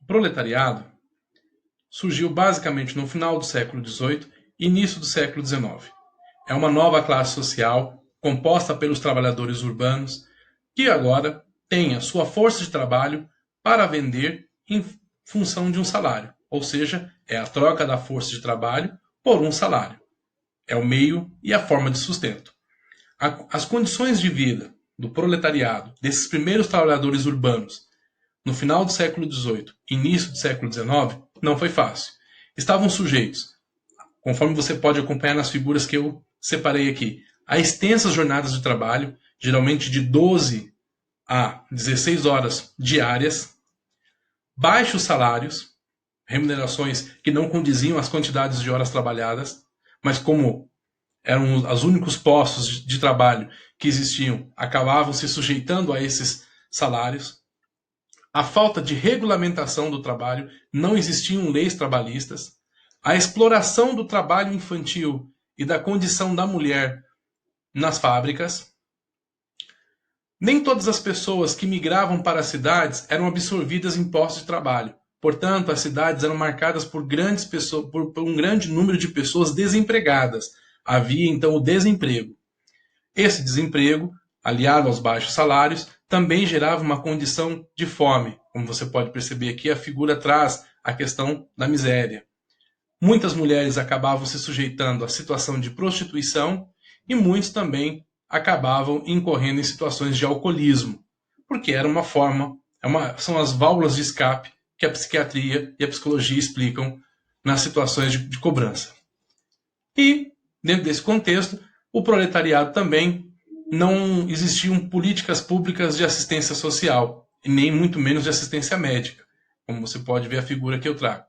O proletariado surgiu basicamente no final do século XVIII e início do século XIX. É uma nova classe social composta pelos trabalhadores urbanos que agora tem a sua força de trabalho para vender em função de um salário. Ou seja, é a troca da força de trabalho por um salário. É o meio e a forma de sustento. As condições de vida do proletariado, desses primeiros trabalhadores urbanos, no final do século XVIII, início do século XIX, não foi fácil. Estavam sujeitos, conforme você pode acompanhar nas figuras que eu separei aqui, a extensas jornadas de trabalho, geralmente de 12 a 16 horas diárias, baixos salários, remunerações que não condiziam às quantidades de horas trabalhadas, mas como eram os únicos postos de trabalho que existiam, acabavam se sujeitando a esses salários. A falta de regulamentação do trabalho, não existiam leis trabalhistas. A exploração do trabalho infantil e da condição da mulher nas fábricas. Nem todas as pessoas que migravam para as cidades eram absorvidas em postos de trabalho. Portanto, as cidades eram marcadas por um grande número de pessoas desempregadas. Havia então o desemprego. Esse desemprego, aliado aos baixos salários, também gerava uma condição de fome. Como você pode perceber aqui, a figura traz a questão da miséria. Muitas mulheres acabavam se sujeitando à situação de prostituição e muitos também acabavam incorrendo em situações de alcoolismo, porque era uma forma, são as válvulas de escape que a psiquiatria e a psicologia explicam nas situações de cobrança. E, dentro desse contexto, o proletariado também não existiam políticas públicas de assistência social, e nem muito menos de assistência médica, como você pode ver a figura que eu trago.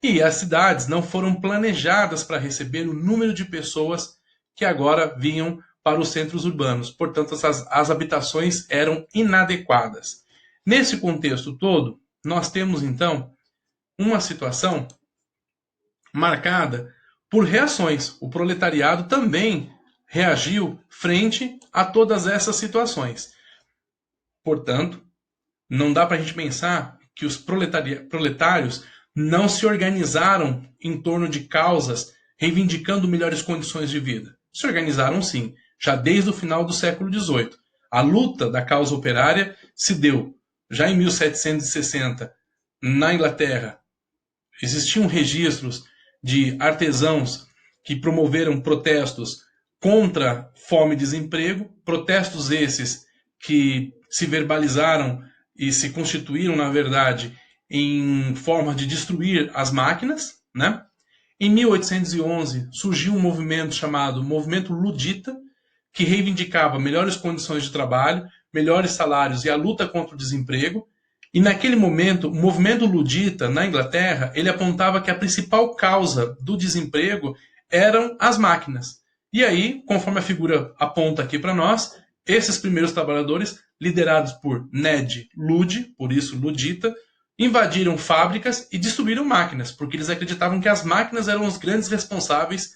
E as cidades não foram planejadas para receber o número de pessoas que agora vinham para os centros urbanos. Portanto, as habitações eram inadequadas. Nesse contexto todo, nós temos então uma situação marcada por reações. O proletariado também reagiu frente a todas essas situações. Portanto, não dá para a gente pensar que os proletários não se organizaram em torno de causas reivindicando melhores condições de vida. Se organizaram sim, já desde o final do século XVIII. A luta da causa operária se deu já em 1760 na Inglaterra. Existiam registros de artesãos que promoveram protestos contra fome e desemprego, protestos esses que se verbalizaram e se constituíram, na verdade, em forma de destruir as máquinas, né? Em 1811 surgiu um movimento chamado Movimento Ludita, que reivindicava melhores condições de trabalho, melhores salários e a luta contra o desemprego. E naquele momento, o movimento ludita na Inglaterra, ele apontava que a principal causa do desemprego eram as máquinas. E aí, conforme a figura aponta aqui para nós, esses primeiros trabalhadores, liderados por Ned Ludd, por isso ludita, invadiram fábricas e destruíram máquinas, porque eles acreditavam que as máquinas eram as grandes responsáveis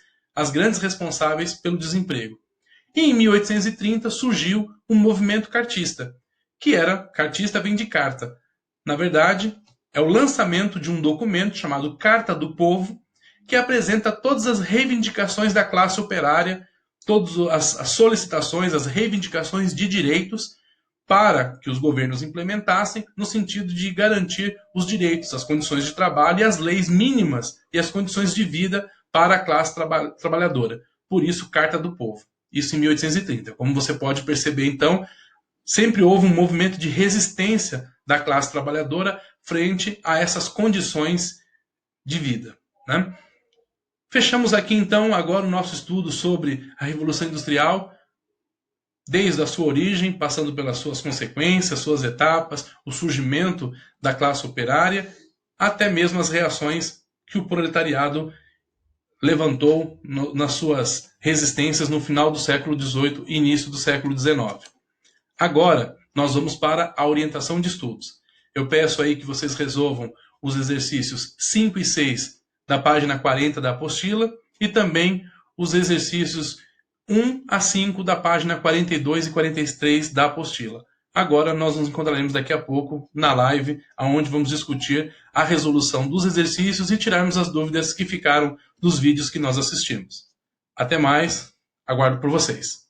pelo desemprego. E em 1830 surgiu um movimento cartista, que era, cartista vem de carta. Na verdade, é o lançamento de um documento chamado Carta do Povo, que apresenta todas as reivindicações da classe operária, todas as solicitações, as reivindicações de direitos para que os governos implementassem no sentido de garantir os direitos, as condições de trabalho e as leis mínimas e as condições de vida para a classe trabalhadora. Por isso, Carta do Povo. Isso em 1830. Como você pode perceber, então, sempre houve um movimento de resistência da classe trabalhadora frente a essas condições de vida, né? Fechamos aqui, então, agora o nosso estudo sobre a Revolução Industrial, desde a sua origem, passando pelas suas consequências, suas etapas, o surgimento da classe operária, até mesmo as reações que o proletariado levantou nas suas resistências no final do século XVIII e início do século XIX. Agora, nós vamos para a orientação de estudos. Eu peço aí que vocês resolvam os exercícios 5 e 6 da página 40 da apostila e também os exercícios 1 a 5 da página 42 e 43 da apostila. Agora nós nos encontraremos daqui a pouco na live, onde vamos discutir a resolução dos exercícios e tirarmos as dúvidas que ficaram dos vídeos que nós assistimos. Até mais, aguardo por vocês.